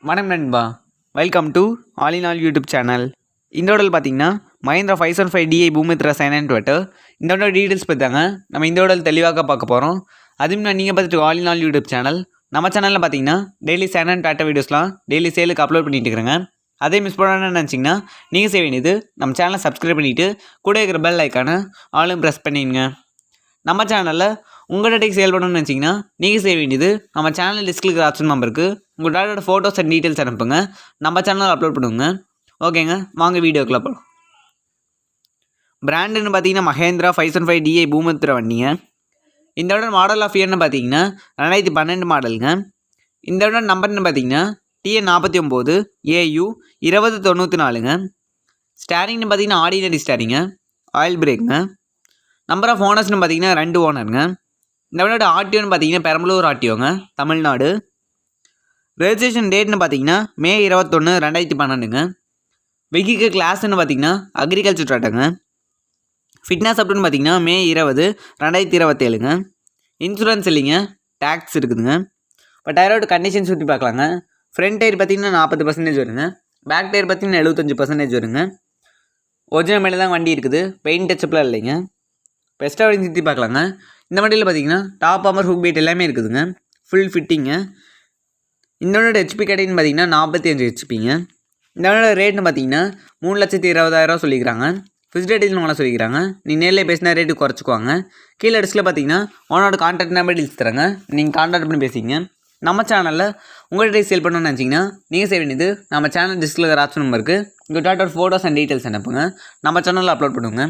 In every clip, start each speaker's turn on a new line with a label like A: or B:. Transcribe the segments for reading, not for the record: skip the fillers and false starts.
A: வணக்கம் நண்பா, welcome to all in all YouTube channel. இந்த ஓடல் பார்த்தீங்கன்னா Mahindra 575 DI Bhoomitra sign inverter. இந்த ஓட டீட்டெயில்ஸ் பார்த்தாங்க நம்ம இந்த ஓடல் தெளிவாக பார்க்க போகிறோம். அதுவும் நான் நீங்கள் பார்த்துட்டு all in all YouTube channel. நம்ம சேனலில் பார்த்தீங்கன்னா டெய்லி சைன் அண்ட் டாட்டா வீடியோஸ்லாம் டெய்லி சேலுக்கு அப்லோட் பண்ணிட்டு இருக்கிறேங்க. அதே மிஸ் பண்ணணும்னு நினச்சிங்கன்னா நீங்கள் செய்ய வேண்டியது நம்ம சேனலை சப்ஸ்கிரைப் பண்ணிவிட்டு கூட இருக்கிற பெல் ஐக்கானை ஆலும் ப்ரெஸ் பண்ணிடுங்க. நம்ம சேனலில் உங்கள் டேட்டாக்கு சேல் பண்ணணும்னு நினச்சிங்கன்னா நீங்கள் செய்ய வேண்டியது நம்ம சேனல் லிஸ்ட்டில் இருக்கிற ஆப்ஷன் நம்பருக்கு உங்கள் டேட்டோட ஃபோட்டோஸ் அண்ட் டீட்டெயில்ஸ் அனுப்புங்க. நம்ம சேனலில் அப்லோட் பண்ணுவோங்க. ஓகேங்க, வாங்க வீடியோக்குள்ள போகலாம். பிராண்டுன்னு பார்த்தீங்கன்னா மஹேந்திரா 575 DI பூமித்ரா வண்டிங்க. இந்த விட மாடல் ஆஃப் இயர்னு பார்த்தீங்கன்னா 2012 மாடலுங்க. இந்த விட நம்பர்னு பார்த்தீங்கன்னா TN49 AU 2094ங்க. ஸ்டேரிங்னு பார்த்தீங்கன்னா ஆர்டினரி ஸ்டேரிங்க. ஆயில் பிரேக்குங்க. நம்பர் ஆஃப் ஓனர்ஸ்னு பார்த்தீங்கன்னா 2 ஓனருங்க. இந்த விட ஆர்டிஓன்னு பார்த்தீங்கன்னா பெரம்பலூர் ஆர்டிஓங்க, தமிழ்நாடு. ரெஜிஸ்ட்ரேஷன் டேட்னு பார்த்தீங்கன்னா மே 21, 2012ங்க. வெஹிக்கிள் கிளாஸ்ன்னு பார்த்தீங்கன்னா அக்ரிகல்ச்சர் டாட்டாங்க. ஃபிட்னஸ் அப்படின்னு பார்த்தீங்கன்னா மே 20, 2027ங்க. இன்சூரன்ஸ் இல்லைங்க, டேக்ஸ் இருக்குதுங்க. இப்போ டயரோட கண்டிஷன் சுற்றி பார்க்கலாங்க. ஃப்ரண்ட் டயர் பார்த்தீங்கன்னா 40% வருங்க. பேக் டயர் பார்த்தீங்கன்னா 75% வருங்க. ஒரிஜினல் மேலே தான் வண்டி இருக்குது, பெயிண்ட் டச்சப்லாம் இல்லைங்க. பெஸ்ட்டாக வண்டி சுற்றி பார்க்கலாங்க. இந்த வண்டியில் பார்த்தீங்கன்னா டாப் ஆமர் ஹுக் பீட் எல்லாமே இருக்குதுங்க, ஃபுல் ஃபிட்டிங்க. இந்த ஹெச்பி கேட்டீங்கன்னு பார்த்தீங்கன்னா 45 ஹெச்பிங்க. இந்த ரேட்னு பார்த்தீங்கன்னா 3,20,000 சொல்லிக்கிறாங்க. ஃபிக்ஸ்ட் ரேட்டில் நல்லா சொல்லிக்கிறாங்க. நீங்கள் நேரில் பேசினா ரேட்டு குறைச்சிக்குவாங்க. கீழே டிஸ்கில் பார்த்தீங்கன்னா உன்னோட கான்டாக்ட் நம்பர் டீல்ஸ் தராங்க, நீங்கள் கான்டாக்ட் பண்ணி பேசிங்க. நம்ம சேனலில் உங்கள் டீட்டெயில்ஸ் சேல் பண்ணணும்னு நினச்சிங்கன்னா நீங்கள் செய்ய வேண்டியது நம்ம சேனல் டிஸ்கில் இருக்கிற ஆப்ஷன் நம்பருக்கு உங்கள் டாட்டோட ஃபோட்டோஸ் அண்ட் டீட்டெயில்ஸ் அனுப்புங்க. நம்ம சேனலில் அப்லோட் பண்ணுவோங்க.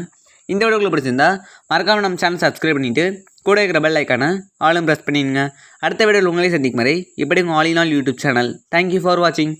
A: இந்த வீடியோக்குள்ள பிடிச்சிருந்தா மறக்காமல் நம்ம சேனல் சப்ஸ்கிரைப் பண்ணிவிட்டு கூட இருக்கிற பெல் ஐக்கானை ஆலும் ப்ரெஸ் பண்ணிடுங்க. அடுத்த வீடியோவில் உங்களே சந்திக்கும் வரை இப்படி உங்கள் all in all YouTube channel. Thank you for வாட்சிங்.